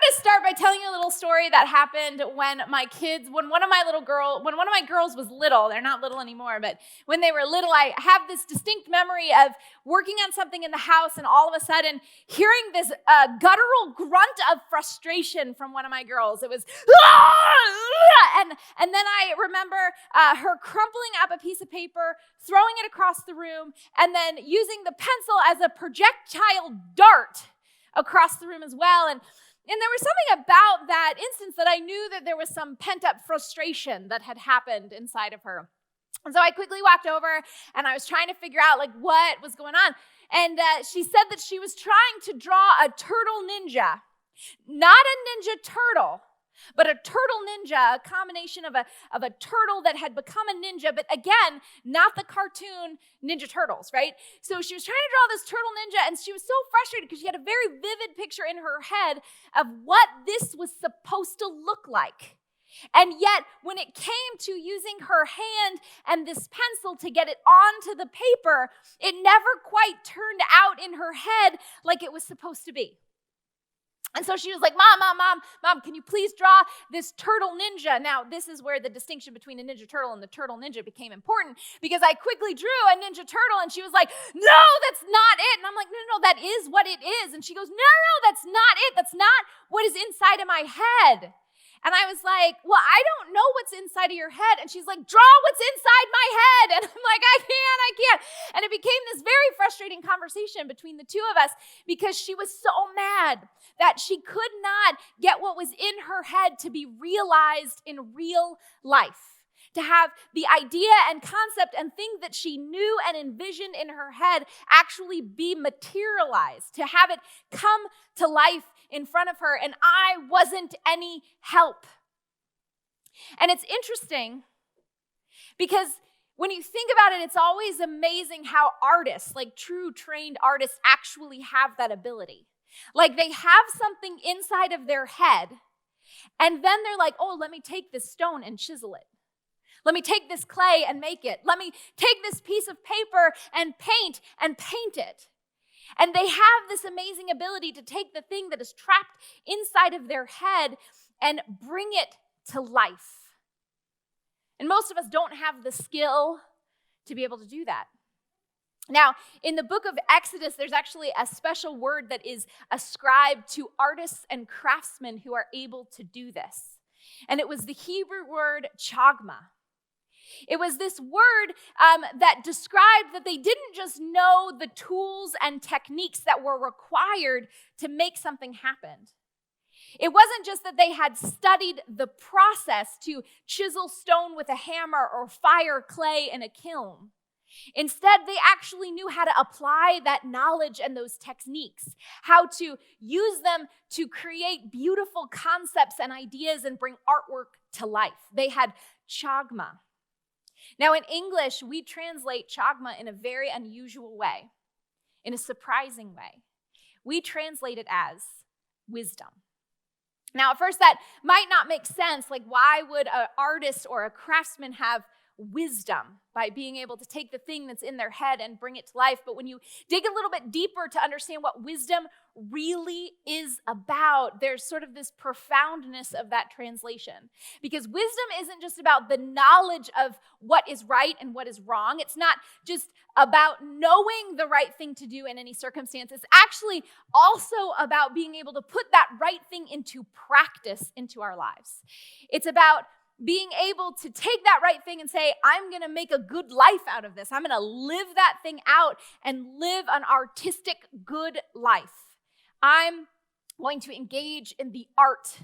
to start by telling you a little story that happened when one of my girls was little. They're not little anymore, but when they were little, I have this distinct memory of working on something in the house and all of a sudden hearing this guttural grunt of frustration from one of my girls. It was, and then I remember her crumpling up a piece of paper, throwing it across the room, and then using the pencil as a projectile dart across the room as well. And there was something about that instance that I knew that there was some pent-up frustration that had happened inside of her. And so I quickly walked over and I was trying to figure out what was going on. And she said that she was trying to draw a turtle ninja, not a ninja turtle, but a turtle ninja, a combination of a turtle that had become a ninja, but again, not the cartoon Ninja Turtles, right? So she was trying to draw this turtle ninja, and she was so frustrated because she had a very vivid picture in her head of what this was supposed to look like. And yet, when it came to using her hand and this pencil to get it onto the paper, it never quite turned out in her head like it was supposed to be. And so she was like, Mom, can you please draw this turtle ninja? Now, this is where the distinction between a Ninja Turtle and the turtle ninja became important, because I quickly drew a Ninja Turtle, and she was like, no, that's not it. And I'm like, no, that is what it is. And she goes, no, that's not it. That's not what is inside of my head. And I was like, well, I don't know what's inside of your head. And she's like, draw what's inside my head. And I'm like, I can't. And it became this very frustrating conversation between the two of us because she was so mad that she could not get what was in her head to be realized in real life. To have the idea and concept and thing that she knew and envisioned in her head actually be materialized, to have it come to life in front of her, and I wasn't any help. And it's interesting because when you think about it, it's always amazing how artists, true trained artists, actually have that ability. They have something inside of their head, and then they're like, oh, let me take this stone and chisel it. Let me take this clay and make it. Let me take this piece of paper and paint it. And they have this amazing ability to take the thing that is trapped inside of their head and bring it to life. And most of us don't have the skill to be able to do that. Now, in the book of Exodus, there's actually a special word that is ascribed to artists and craftsmen who are able to do this. And it was the Hebrew word chagma. It was this word that described that they didn't just know the tools and techniques that were required to make something happen. It wasn't just that they had studied the process to chisel stone with a hammer or fire clay in a kiln. Instead, they actually knew how to apply that knowledge and those techniques, how to use them to create beautiful concepts and ideas and bring artwork to life. They had chagma. Now, in English, we translate chagma in a very unusual way, in a surprising way. We translate it as wisdom. Now, at first, that might not make sense. Why would an artist or a craftsman have wisdom by being able to take the thing that's in their head and bring it to life? But when you dig a little bit deeper to understand what wisdom really is about, there's sort of this profoundness of that translation. Because wisdom isn't just about the knowledge of what is right and what is wrong. It's not just about knowing the right thing to do in any circumstance. It's actually also about being able to put that right thing into practice into our lives. It's about being able to take that right thing and say, I'm going to make a good life out of this. I'm going to live that thing out and live an artistic, good life. I'm going to engage in the art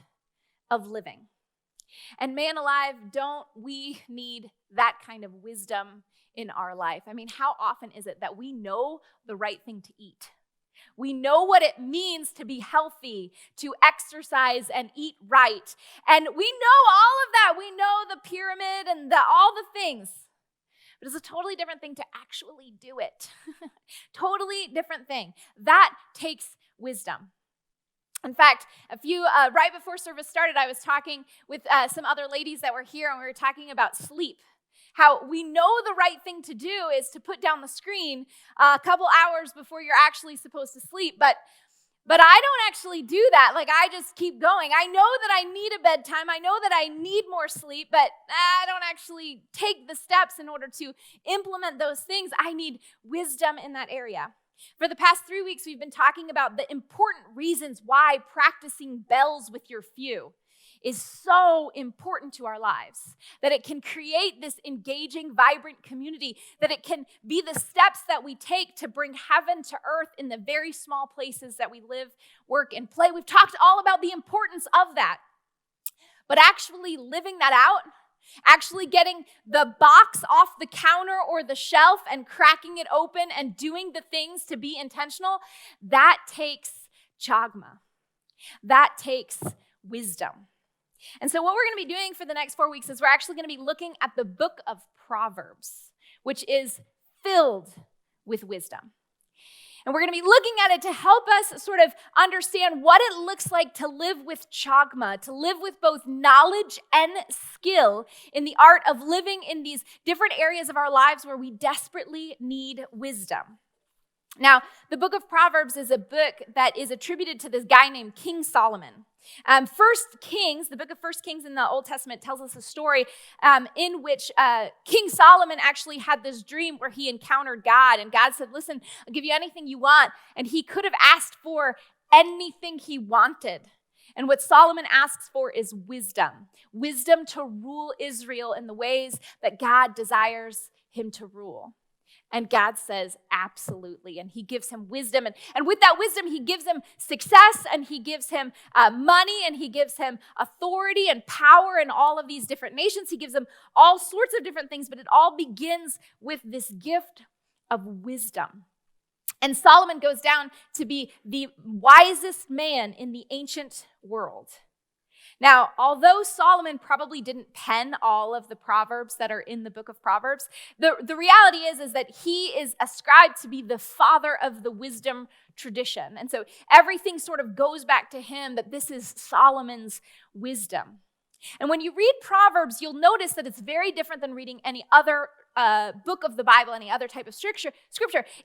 of living. And man alive, don't we need that kind of wisdom in our life? I mean, how often is it that we know the right thing to eat? We know what it means to be healthy, to exercise and eat right. And we know all of that. We know the pyramid and all the things. But it's a totally different thing to actually do it. Totally different thing. That takes wisdom. In fact, right before service started, I was talking with some other ladies that were here, and we were talking about sleep. How we know the right thing to do is to put down the screen a couple hours before you're actually supposed to sleep. But But I don't actually do that. Like, I just keep going. I know that I need a bedtime. I know that I need more sleep, but I don't actually take the steps in order to implement those things. I need wisdom in that area. For the past 3 weeks, we've been talking about the important reasons why practicing bells with your few is so important to our lives, that it can create this engaging, vibrant community, that it can be the steps that we take to bring heaven to earth in the very small places that we live, work, and play. We've talked all about the importance of that, but actually living that out, actually getting the box off the counter or the shelf and cracking it open and doing the things to be intentional, that takes chagma. That takes wisdom. And so what we're going to be doing for the next 4 weeks is we're actually going to be looking at the book of Proverbs, which is filled with wisdom. And we're going to be looking at it to help us sort of understand what it looks like to live with chagma, to live with both knowledge and skill in the art of living in these different areas of our lives where we desperately need wisdom. Now, the book of Proverbs is a book that is attributed to this guy named King Solomon. First Kings, the book of First Kings in the Old Testament tells us a story in which King Solomon actually had this dream where he encountered God, and God said, listen, I'll give you anything you want. And he could have asked for anything he wanted. And what Solomon asks for is wisdom to rule Israel in the ways that God desires him to rule. And God says, absolutely. And he gives him wisdom. And with that wisdom, he gives him success, and he gives him money, and he gives him authority and power in all of these different nations. He gives him all sorts of different things, but it all begins with this gift of wisdom. And Solomon goes down to be the wisest man in the ancient world. Now, although Solomon probably didn't pen all of the Proverbs that are in the book of Proverbs, the reality is that he is ascribed to be the father of the wisdom tradition. And so everything sort of goes back to him, that this is Solomon's wisdom. And when you read Proverbs, you'll notice that it's very different than reading any other book of the Bible, any other type of scripture.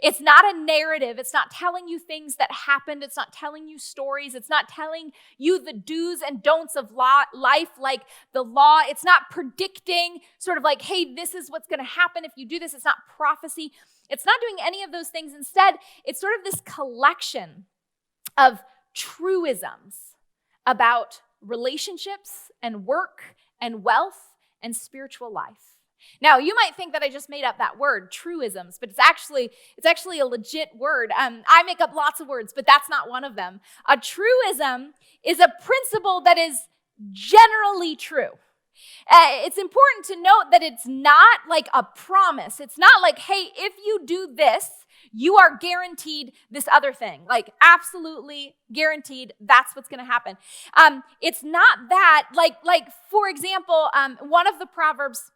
It's not a narrative. It's not telling you things that happened. It's not telling you stories. It's not telling you the do's and don'ts of life like the law. It's not predicting sort of like, hey, this is what's going to happen if you do this. It's not prophecy. It's not doing any of those things. Instead, it's sort of this collection of truisms about relationships and work and wealth and spiritual life. Now, you might think that I just made up that word, truisms, but it's actually a legit word. I make up lots of words, but that's not one of them. A truism is a principle that is generally true. It's important to note that it's not like a promise. It's not like, hey, if you do this, you are guaranteed this other thing. Like, absolutely guaranteed, that's what's going to happen. It's not that. Like for example, one of the Proverbs,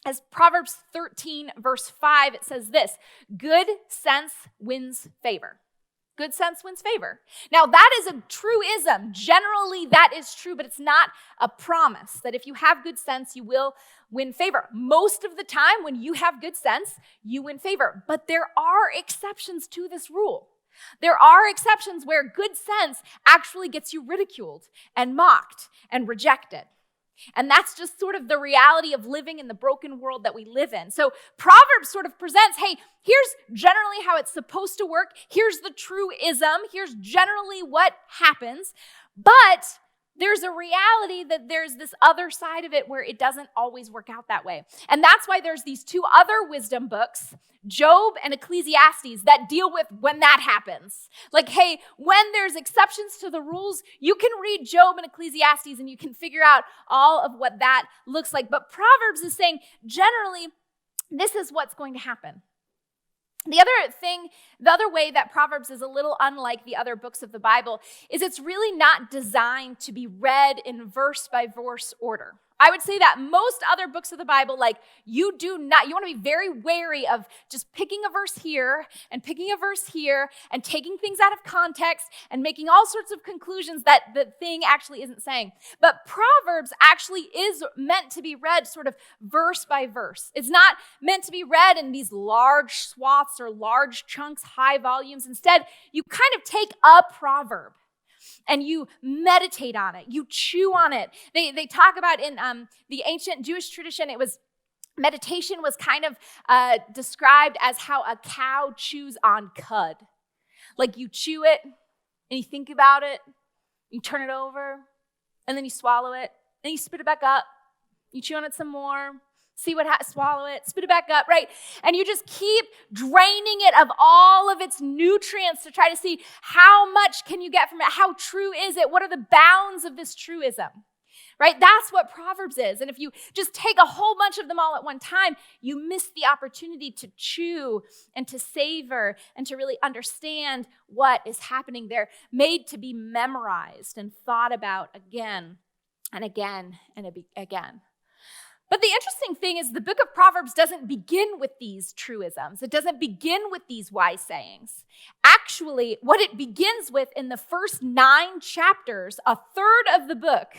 as Proverbs 13, verse 5, it says this: good sense wins favor. Good sense wins favor. Now, that is a truism. Generally, that is true, but it's not a promise that if you have good sense, you will win favor. Most of the time, when you have good sense, you win favor. But there are exceptions to this rule. There are exceptions where good sense actually gets you ridiculed and mocked and rejected. And that's just sort of the reality of living in the broken world that we live in. So Proverbs sort of presents, hey, here's generally how it's supposed to work. Here's the truism. Here's generally what happens. But there's a reality that there's this other side of it where it doesn't always work out that way. And that's why there's these two other wisdom books, Job and Ecclesiastes, that deal with when that happens. Like, hey, when there's exceptions to the rules, you can read Job and Ecclesiastes and you can figure out all of what that looks like. But Proverbs is saying, generally, this is what's going to happen. The other way that Proverbs is a little unlike the other books of the Bible is it's really not designed to be read in verse by verse order. I would say that most other books of the Bible, like you want to be very wary of just picking a verse here and picking a verse here and taking things out of context and making all sorts of conclusions that the thing actually isn't saying. But Proverbs actually is meant to be read sort of verse by verse. It's not meant to be read in these large swaths or large chunks, high volumes. Instead, you kind of take a proverb and you meditate on it, you chew on it. They talk about in the ancient Jewish tradition, meditation was kind of described as how a cow chews on cud. Like you chew it and you think about it, you turn it over, and then you swallow it, and you spit it back up. You chew on it some more, swallow it, spit it back up, right? And you just keep draining it of all of its nutrients to try to see how much can you get from it? How true is it? What are the bounds of this truism, right? That's what Proverbs is. And if you just take a whole bunch of them all at one time, you miss the opportunity to chew and to savor and to really understand what is happening. They're made to be memorized and thought about again and again and again. But the interesting thing is the book of Proverbs doesn't begin with these truisms. It doesn't begin with these wise sayings. Actually, what it begins with in the first 9 chapters, a third of the book,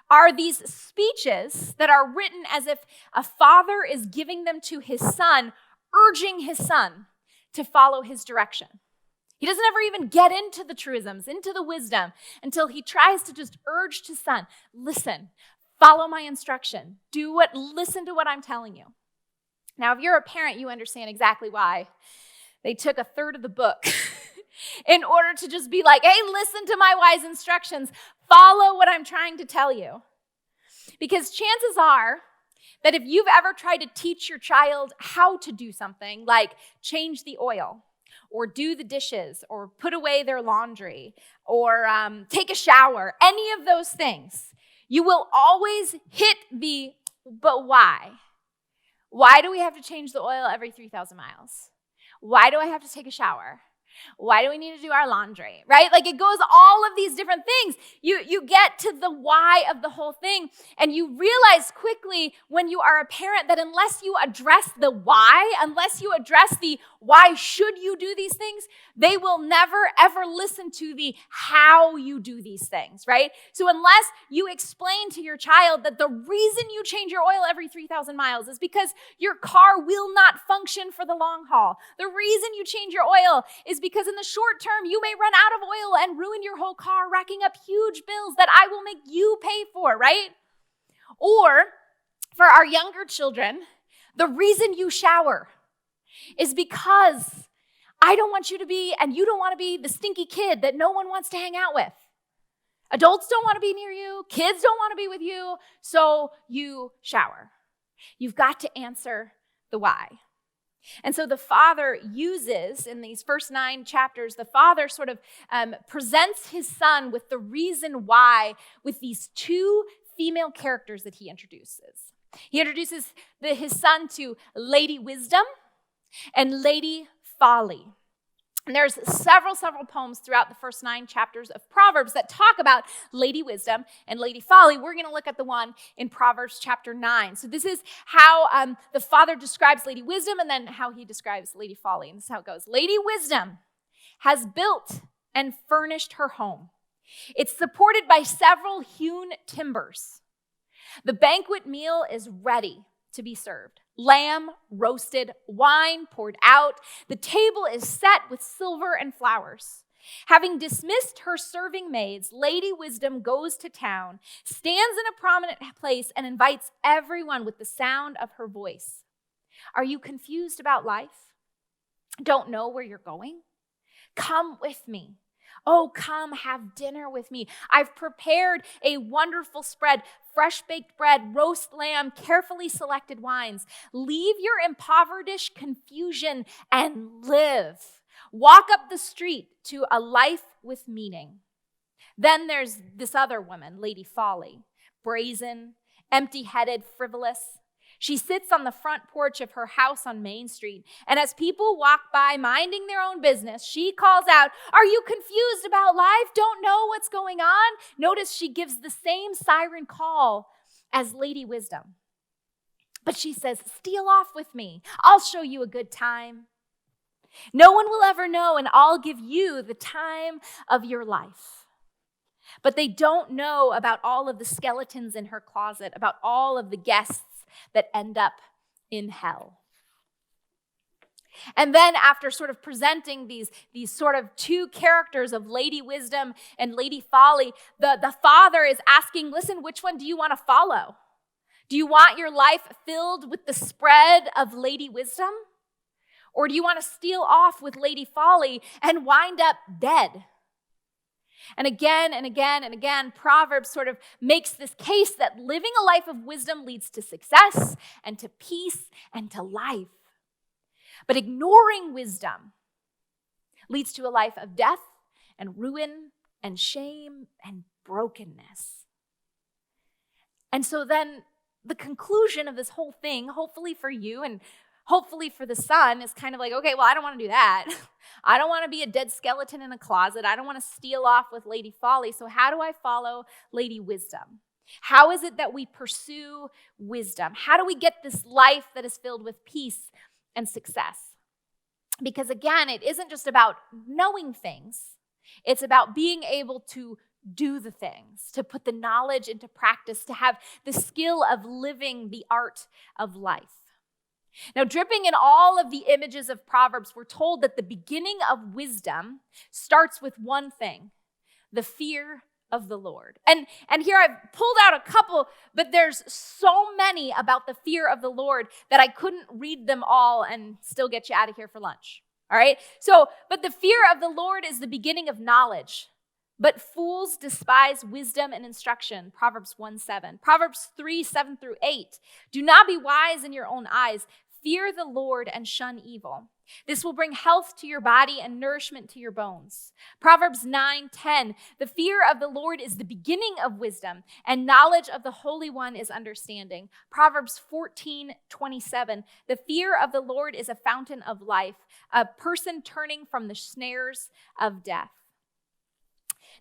are these speeches that are written as if a father is giving them to his son, urging his son to follow his direction. He doesn't ever even get into the truisms, into the wisdom, until he tries to just urge his son, listen, follow my instruction. Listen to what I'm telling you. Now, if you're a parent, you understand exactly why they took a third of the book in order to just be like, hey, listen to my wise instructions. Follow what I'm trying to tell you. Because chances are that if you've ever tried to teach your child how to do something, like change the oil, or do the dishes, or put away their laundry, or take a shower, any of those things, you will always hit but why? Why do we have to change the oil every 3,000 miles? Why do I have to take a shower? Why do we need to do our laundry, right? Like it goes all of these different things. You get to the why of the whole thing, and you realize quickly when you are a parent that unless you address the why, unless you address the why should you do these things, they will never ever listen to the how you do these things, right? So unless you explain to your child that the reason you change your oil every 3,000 miles is because your car will not function for the long haul. The reason you change your oil is because in the short term, you may run out of oil and ruin your whole car, racking up huge bills that I will make you pay for, right? Or for our younger children, the reason you shower is because I don't want you to be, and you don't want to be the stinky kid that no one wants to hang out with. Adults don't want to be near you. Kids don't want to be with you. So you shower. You've got to answer the why. And so the father uses, in these first 9 chapters, the father sort of presents his son with the reason why with these 2 female characters that he introduces. He introduces his son to Lady Wisdom and Lady Folly. And there's several poems throughout the first 9 chapters of Proverbs that talk about Lady Wisdom and Lady Folly. We're going to look at the one in Proverbs chapter 9. So this is how the father describes Lady Wisdom and then how he describes Lady Folly. And this is how it goes. Lady Wisdom has built and furnished her home. It's supported by several hewn timbers. The banquet meal is ready to be served. Lamb roasted, wine poured out. The table is set with silver and flowers. Having dismissed her serving maids, Lady Wisdom goes to town, stands in a prominent place, and invites everyone with the sound of her voice. Are you confused about life? Don't know where you're going? Come with me. Oh, come have dinner with me. I've prepared a wonderful spread, fresh baked bread, roast lamb, carefully selected wines. Leave your impoverished confusion and live. Walk up the street to a life with meaning. Then there's this other woman, Lady Folly, brazen, empty-headed, frivolous. She sits on the front porch of her house on Main Street, and as people walk by minding their own business, she calls out, "Are you confused about life? Don't know what's going on?" Notice she gives the same siren call as Lady Wisdom. But she says, steal off with me. I'll show you a good time. No one will ever know, and I'll give you the time of your life. But they don't know about all of the skeletons in her closet, about all of the guests that end up in hell. And then after sort of presenting these sort of two characters of Lady Wisdom and Lady Folly, the father is asking, listen, which one do you want to follow? Do you want your life filled with the spread of Lady Wisdom? Or do you want to steal off with Lady Folly and wind up dead? And again and again and again, Proverbs sort of makes this case that living a life of wisdom leads to success and to peace and to life. But ignoring wisdom leads to a life of death and ruin and shame and brokenness. And so then the conclusion of this whole thing, hopefully for you and hopefully for the son, is kind of like, okay, well, I don't want to do that. I don't want to be a dead skeleton in a closet. I don't want to steal off with Lady Folly. So how do I follow Lady Wisdom? How is it that we pursue wisdom? How do we get this life that is filled with peace and success? Because again, it isn't just about knowing things. It's about being able to do the things, to put the knowledge into practice, to have the skill of living the art of life. Now, dripping in all of the images of Proverbs, we're told that the beginning of wisdom starts with one thing: the fear of the Lord. And here I've pulled out a couple, but there's so many about the fear of the Lord that I couldn't read them all and still get you out of here for lunch. All right? But the fear of the Lord is the beginning of knowledge. But fools despise wisdom and instruction, Proverbs 1:7. Proverbs 3:7-8. Do not be wise in your own eyes. Fear the Lord and shun evil. This will bring health to your body and nourishment to your bones. Proverbs 9:10. The fear of the Lord is the beginning of wisdom, and knowledge of the Holy One is understanding. Proverbs 14:27. The fear of the Lord is a fountain of life, a person turning from the snares of death.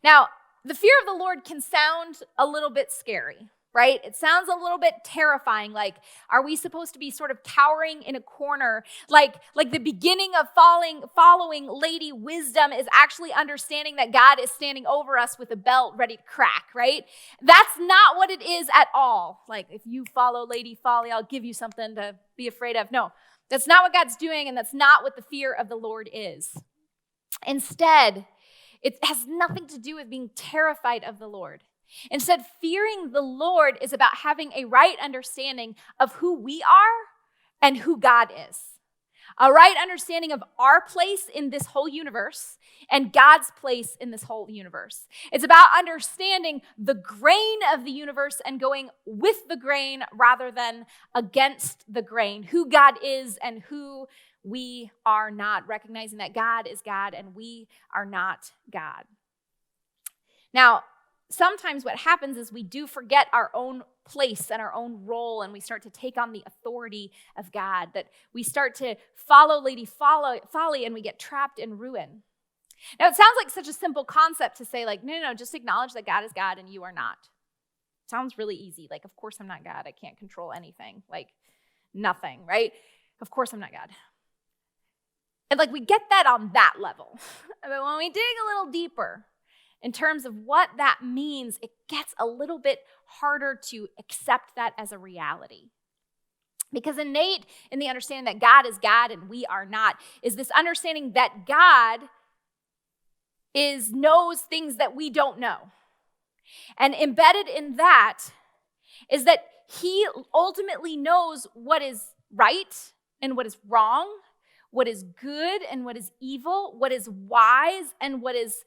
Now, the fear of the Lord can sound a little bit scary, right? It sounds a little bit terrifying. Like, are we supposed to be sort of cowering in a corner? Like the beginning of following Lady Wisdom is actually understanding that God is standing over us with a belt ready to crack, right? That's not what it is at all. Like, if you follow Lady Folly, I'll give you something to be afraid of. No, that's not what God's doing, and that's not what the fear of the Lord is. Instead, it has nothing to do with being terrified of the Lord. Instead, fearing the Lord is about having a right understanding of who we are and who God is. A right understanding of our place in this whole universe and God's place in this whole universe. It's about understanding the grain of the universe and going with the grain rather than against the grain. Who God is and who we are not. Recognizing that God is God and we are not God. Now, sometimes what happens is we do forget our own place and our own role, and we start to take on the authority of God, that we start to follow Lady Folly and we get trapped in ruin. Now, it sounds like such a simple concept to say, like, no, just acknowledge that God is God and you are not. It sounds really easy. Like, of course I'm not God. I can't control anything. Like, nothing, right? Of course I'm not God. And like, we get that on that level. But when we dig a little deeper, in terms of what that means, it gets a little bit harder to accept that as a reality. Because innate in the understanding that God is God and we are not is this understanding that God knows things that we don't know. And embedded in that is that he ultimately knows what is right and what is wrong, what is good and what is evil, what is wise and what is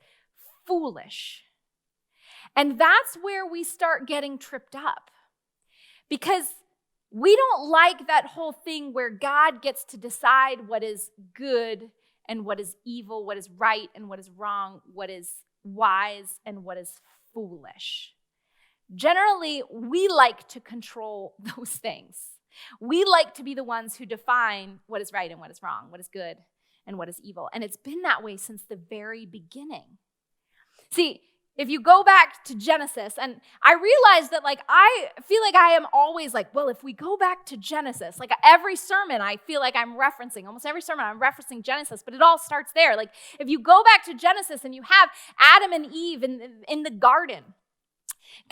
foolish. And that's where we start getting tripped up, because we don't like that whole thing where God gets to decide what is good and what is evil, what is right and what is wrong, what is wise and what is foolish. Generally, we like to control those things. We like to be the ones who define what is right and what is wrong, what is good and what is evil. And it's been that way since the very beginning. See, If you go back to Genesis, and I realize that I feel like I am always well, if we go back to Genesis, every sermon I feel like I'm referencing, almost every sermon I'm referencing Genesis, but it all starts there. If you go back to Genesis and you have Adam and Eve in the garden,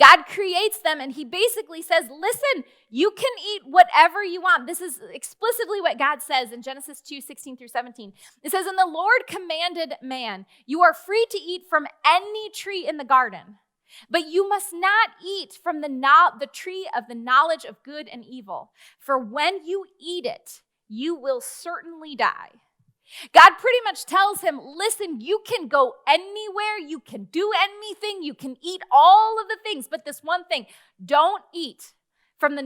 God creates them and he basically says, listen, you can eat whatever you want. This is explicitly what God says in Genesis 2:16-17. It says, and the Lord commanded man, you are free to eat from any tree in the garden, but you must not eat from the tree of the knowledge of good and evil. For when you eat it, you will certainly die. God pretty much tells him, listen, you can go anywhere, you can do anything, you can eat all of the things, but this one thing, don't eat from the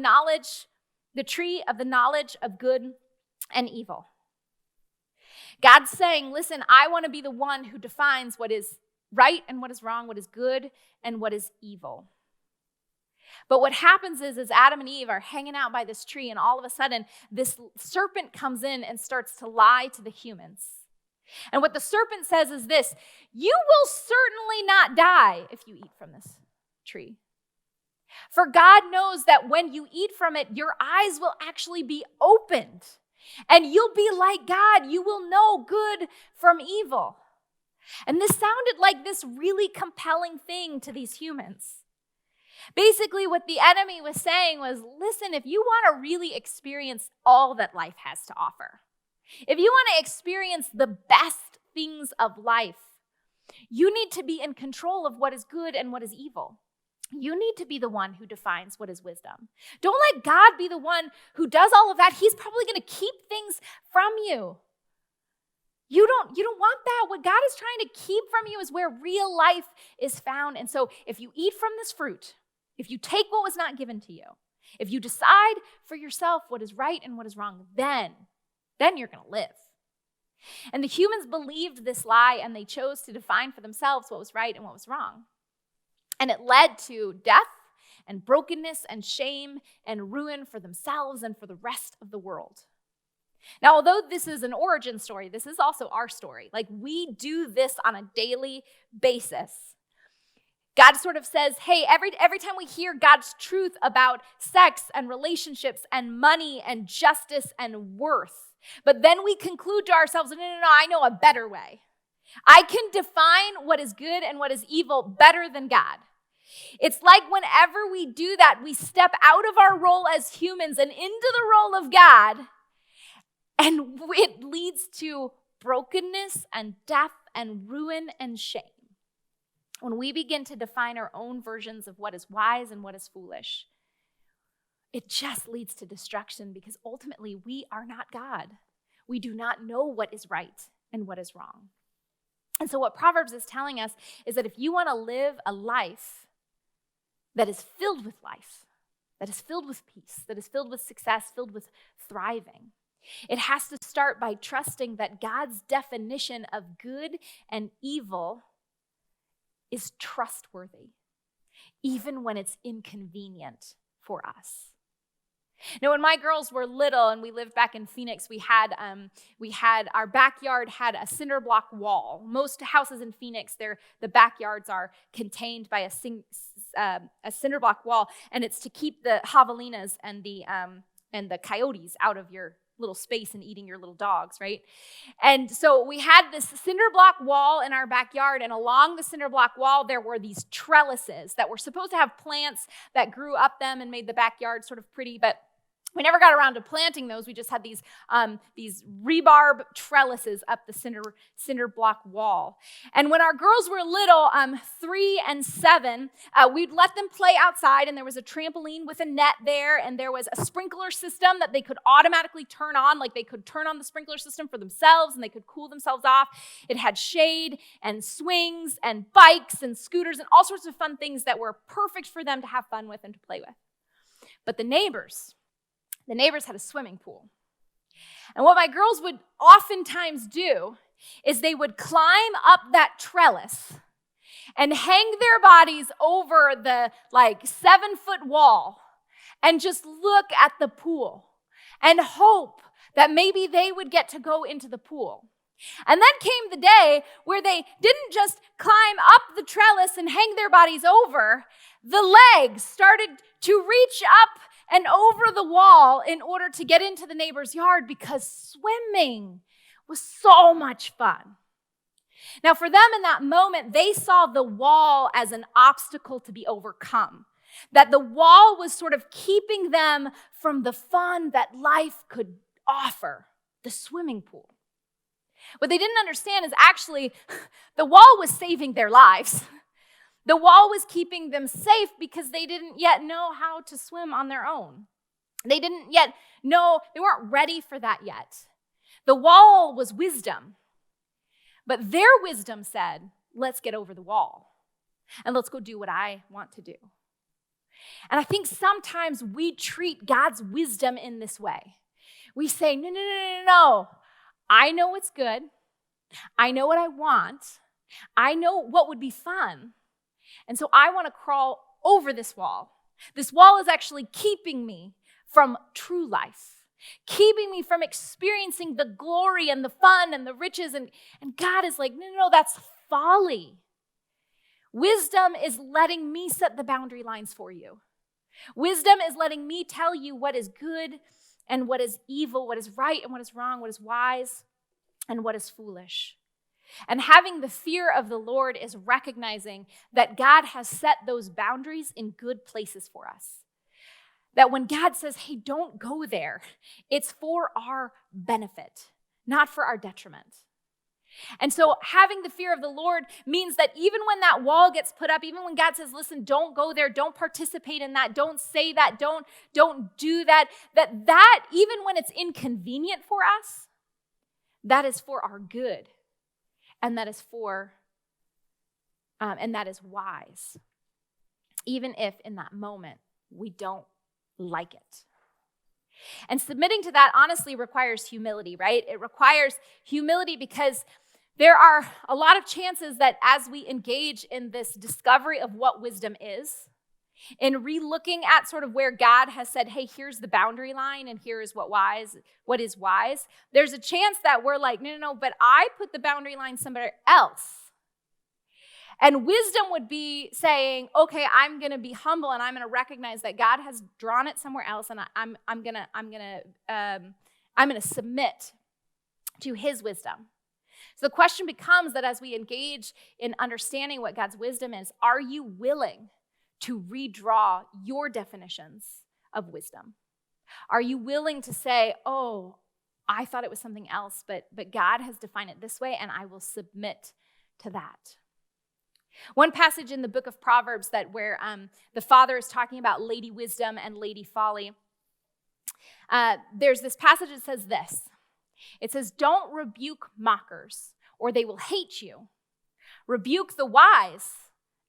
tree of the knowledge of good and evil. God's saying, listen, I want to be the one who defines what is right and what is wrong, what is good and what is evil. But what happens is Adam and Eve are hanging out by this tree, and all of a sudden, this serpent comes in and starts to lie to the humans. And what the serpent says is this, you will certainly not die if you eat from this tree. For God knows that when you eat from it, your eyes will actually be opened, and you'll be like God. You will know good from evil. And this sounded like this really compelling thing to these humans. Basically, what the enemy was saying was, listen, if you want to really experience all that life has to offer, if you want to experience the best things of life, you need to be in control of what is good and what is evil. You need to be the one who defines what is wisdom. Don't let God be the one who does all of that. He's probably going to keep things from you. You don't want that. What God is trying to keep from you is where real life is found. And so if you eat from this fruit, if you take what was not given to you, if you decide for yourself what is right and what is wrong, then you're going to live. And the humans believed this lie, and they chose to define for themselves what was right and what was wrong. And it led to death and brokenness and shame and ruin for themselves and for the rest of the world. Now, although this is an origin story, this is also our story. We do this on a daily basis. God sort of says, hey, every time we hear God's truth about sex and relationships and money and justice and worth, but then we conclude to ourselves, no, I know a better way. I can define what is good and what is evil better than God. It's like whenever we do that, we step out of our role as humans and into the role of God, and it leads to brokenness and death and ruin and shame. When we begin to define our own versions of what is wise and what is foolish, it just leads to destruction, because ultimately we are not God. We do not know what is right and what is wrong. And so what Proverbs is telling us is that if you want to live a life that is filled with life, that is filled with peace, that is filled with success, filled with thriving, it has to start by trusting that God's definition of good and evil is trustworthy, even when it's inconvenient for us. Now, when my girls were little and we lived back in Phoenix, we had our backyard had a cinder block wall. Most houses in Phoenix, the backyards are contained by a cinder block wall, and it's to keep the javelinas and the coyotes out of your little space and eating your little dogs, right? And so we had this cinder block wall in our backyard, and along the cinder block wall, there were these trellises that were supposed to have plants that grew up them and made the backyard sort of pretty, but we never got around to planting those. We just had these rebarb trellises up the cinder block wall. And when our girls were little, 3 and 7, we'd let them play outside, and there was a trampoline with a net there, and there was a sprinkler system that they could automatically turn on. They could turn on the sprinkler system for themselves, and they could cool themselves off. It had shade and swings and bikes and scooters and all sorts of fun things that were perfect for them to have fun with and to play with. But the neighbors had a swimming pool. And what my girls would oftentimes do is they would climb up that trellis and hang their bodies over the 7-foot wall and just look at the pool and hope that maybe they would get to go into the pool. And then came the day where they didn't just climb up the trellis and hang their bodies over. The legs started to reach up and over the wall in order to get into the neighbor's yard because swimming was so much fun. Now, for them in that moment, they saw the wall as an obstacle to be overcome. That the wall was sort of keeping them from the fun that life could offer, the swimming pool. What they didn't understand is actually the wall was saving their lives. The wall was keeping them safe because they didn't yet know how to swim on their own. They didn't yet know, they weren't ready for that yet. The wall was wisdom. But their wisdom said, let's get over the wall and let's go do what I want to do. And I think sometimes we treat God's wisdom in this way. We say, no. I know what's good. I know what I want. I know what would be fun. And so I want to crawl over this wall. This wall is actually keeping me from true life, keeping me from experiencing the glory and the fun and the riches. And God is like, no, that's folly. Wisdom is letting me set the boundary lines for you. Wisdom is letting me tell you what is good and what is evil, what is right and what is wrong, what is wise and what is foolish. And having the fear of the Lord is recognizing that God has set those boundaries in good places for us. That when God says, hey, don't go there, it's for our benefit, not for our detriment. And so having the fear of the Lord means that even when that wall gets put up, even when God says, listen, don't go there, don't participate in that, don't say that, don't do that, that even when it's inconvenient for us, that is for our good. And that is and that is wise. Even if in that moment we don't like it. And submitting to that honestly requires humility, right? It requires humility because there are a lot of chances that as we engage in this discovery of what wisdom is, in re-looking at sort of where God has said, hey, here's the boundary line and here is what is wise, there's a chance that we're like, no, but I put the boundary line somewhere else. And wisdom would be saying, okay, I'm going to be humble and I'm going to recognize that God has drawn it somewhere else, and I'm going to submit to His wisdom. So the question becomes that as we engage in understanding what God's wisdom is, are you willing to redraw your definitions of wisdom? Are you willing to say, oh, I thought it was something else, but God has defined it this way, and I will submit to that? One passage in the book of Proverbs where the father is talking about Lady Wisdom and Lady Folly. There's this passage that says this. It says, don't rebuke mockers, or they will hate you. Rebuke the wise,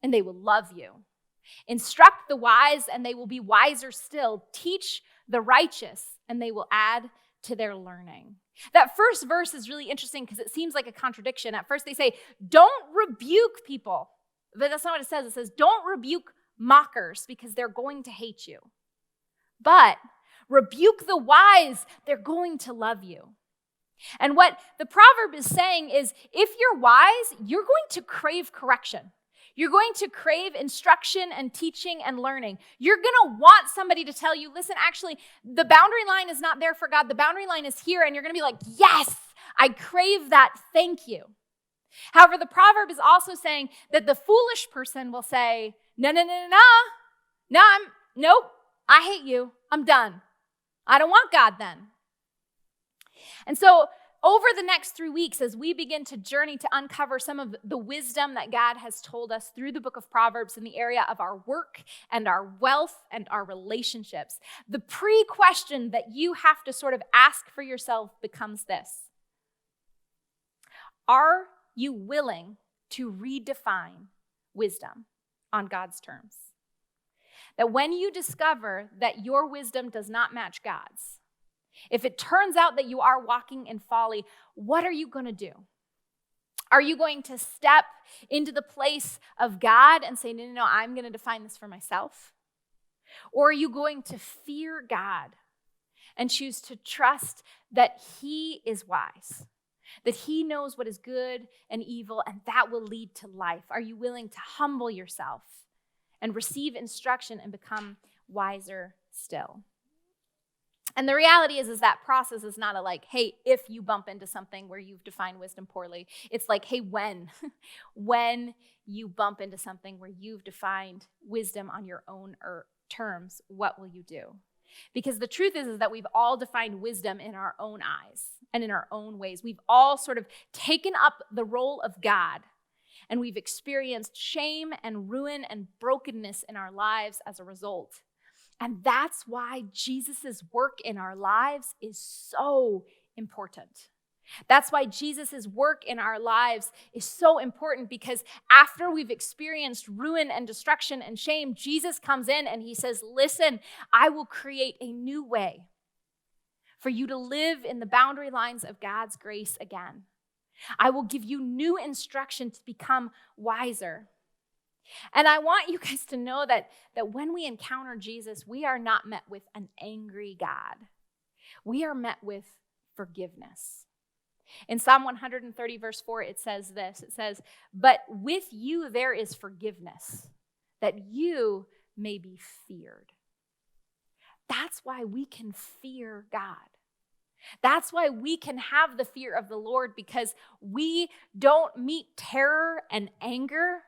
and they will love you. Instruct the wise, and they will be wiser still. Teach the righteous, and they will add to their learning. That first verse is really interesting because it seems like a contradiction. At first they say, don't rebuke people. But that's not what it says. It says, don't rebuke mockers because they're going to hate you. But rebuke the wise, they're going to love you. And what the proverb is saying is, if you're wise, you're going to crave correction. You're going to crave instruction and teaching and learning. You're going to want somebody to tell you, listen, actually, the boundary line is not there for God. The boundary line is here. And you're going to be like, yes, I crave that. Thank you. However, the proverb is also saying that the foolish person will say, nope, I hate you. I'm done. I don't want God then. And so over the next 3 weeks, as we begin to journey to uncover some of the wisdom that God has told us through the book of Proverbs in the area of our work and our wealth and our relationships, the pre-question that you have to sort of ask for yourself becomes this. Are you willing to redefine wisdom on God's terms? That when you discover that your wisdom does not match God's, if it turns out that you are walking in folly, what are you going to do? Are you going to step into the place of God and say, no, I'm going to define this for myself? Or are you going to fear God and choose to trust that He is wise, that he knows what is good and evil, and that will lead to life. Are you willing to humble yourself and receive instruction and become wiser still? And the reality is that process is not a like, hey, if you bump into something where you've defined wisdom poorly. It's like, hey, when you bump into something where you've defined wisdom on your own terms, what will you do? Because the truth is that we've all defined wisdom in our own eyes and in our own ways. We've all sort of taken up the role of God, and we've experienced shame and ruin and brokenness in our lives as a result. And that's why Jesus' work in our lives is so important. That's why Jesus' work in our lives is so important, because after we've experienced ruin and destruction and shame, Jesus comes in and he says, listen, I will create a new way for you to live in the boundary lines of God's grace again. I will give you new instruction to become wiser. And I want you guys to know that when we encounter Jesus, we are not met with an angry God. We are met with forgiveness. In Psalm 130, verse 4, it says this. It says, but with you there is forgiveness, that you may be feared. That's why we can fear God. That's why we can have the fear of the Lord, because we don't meet terror and anger.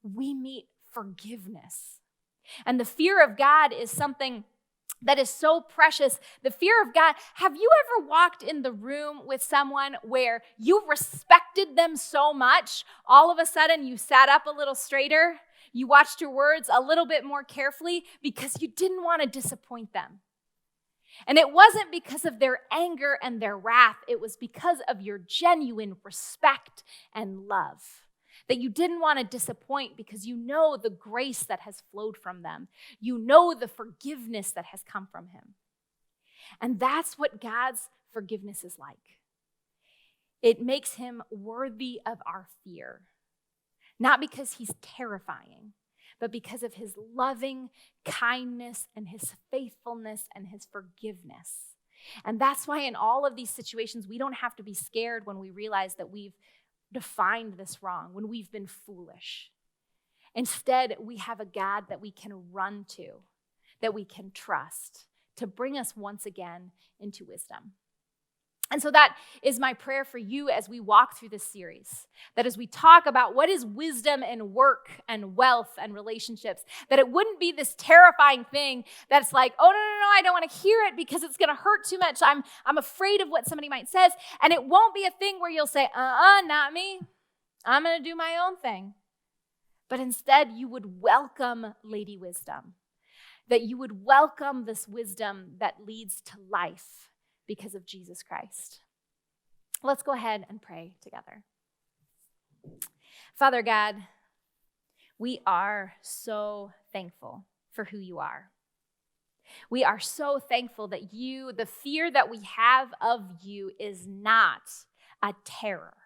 We meet forgiveness. And the fear of God is something that is so precious. The fear of God. Have you ever walked in the room with someone where you respected them so much, all of a sudden you sat up a little straighter, you watched your words a little bit more carefully because you didn't want to disappoint them? And it wasn't because of their anger and their wrath. It was because of your genuine respect and love. That you didn't want to disappoint because you know the grace that has flowed from them. You know the forgiveness that has come from him. And that's what God's forgiveness is like. It makes him worthy of our fear. Not because he's terrifying, but because of his loving kindness and his faithfulness and his forgiveness. And that's why in all of these situations, we don't have to be scared when we realize that we've defined this wrong, when we've been foolish. Instead, we have a God that we can run to, that we can trust, to bring us once again into wisdom. And so that is my prayer for you as we walk through this series, that as we talk about what is wisdom and work and wealth and relationships, that it wouldn't be this terrifying thing that's like, oh, no, I don't want to hear it because it's going to hurt too much. I'm afraid of what somebody might say. And it won't be a thing where you'll say, not me. I'm going to do my own thing. But instead, you would welcome Lady Wisdom, that you would welcome this wisdom that leads to life because of Jesus Christ. Let's go ahead and pray together. Father God, we are so thankful for who you are. We are so thankful that the fear that we have of you is not a terror,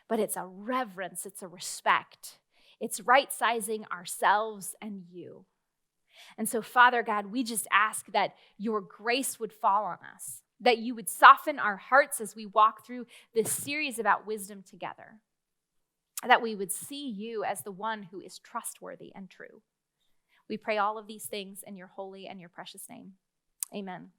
but it's a reverence, it's a respect. It's right-sizing ourselves and you. And so, Father God, we just ask that your grace would fall on us, that you would soften our hearts as we walk through this series about wisdom together, that we would see you as the one who is trustworthy and true. We pray all of these things in your holy and your precious name. Amen.